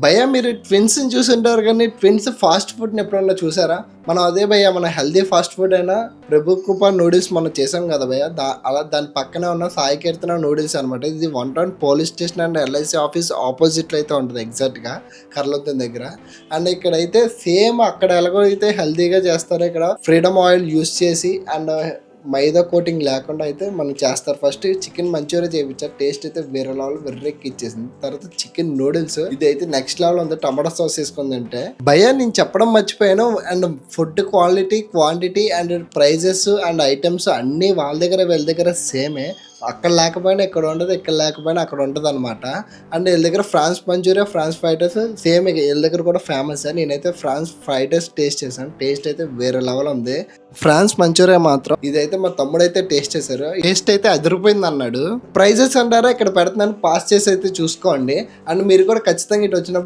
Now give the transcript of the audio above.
భయ్యా మీరు ట్విన్స్ ని చూసుంటారు కానీ ట్విన్స్ ఫాస్ట్ ఫుడ్ ని ఎప్పుడన్నా చూసారా? మనం అదే భయ్యా మన హెల్దీ ఫాస్ట్ ఫుడ్ అయినా ప్రభు కృప నూడిల్స్ మనం చేసాం కదా భయ్యా. అలా దాని పక్కనే ఉన్న సాయి కీర్తన నూడిల్స్ అనమాట. ఇది 1 town police station and LIC office ఆపోజిట్లో అయితే ఉంటుంది ఎగ్జాక్ట్గా కర్లొద్దం దగ్గర. అండ్ ఇక్కడైతే సేమ్ అక్కడ ఎలాగో అయితే హెల్దీగా చేస్తారో ఇక్కడ ఫ్రీడమ్ ఆయిల్ యూస్ చేసి అండ్ మైదా కోటింగ్ లేకుండా అయితే మనం చేస్తారు. ఫస్ట్ చికెన్ మంచూరియా చేయించారు, టేస్ట్ అయితే వేరే లెవెల్ వెర్రెక్కి ఇచ్చేసింది. తర్వాత చికెన్ నూడిల్స్ ఇది అయితే నెక్స్ట్ లెవెల్ ఉంది. టమాటో సాస్ వేసుకుందంటే భయ్యా నేను చెప్పడం మర్చిపోయాను. And food quality quantity and prices and items అన్నీ వాళ్ళ దగ్గర వీళ్ళ దగ్గర సేమే. అక్కడ లేకపోయినా ఇక్కడ ఉండదు, ఇక్కడ లేకపోయినా అక్కడ ఉంటుంది అనమాట. అండ్ వీళ్ళ దగ్గర prawns Manchuria prawns fried rice same వీళ్ళ దగ్గర కూడా ఫేమస్. నేనైతే ఫ్రాన్స్ ఫ్రైడ్ రైస్ టేస్ట్ చేశాను, టేస్ట్ అయితే వేరే లెవెల్ ఉంది. ఫ్రాన్స్ మంచూరియా మాత్రం ఇదైతే మా తమ్ముడు అయితే టేస్ట్ చేశారు, టేస్ట్ అయితే అదిరిపోయింది అన్నాడు. ప్రైజెస్ అంటారా ఇక్కడ పెడుతున్నాను, పాస్ చేసి అయితే చూసుకోండి. అండ్ మీరు కూడా ఖచ్చితంగా ఇటు వచ్చినప్పుడు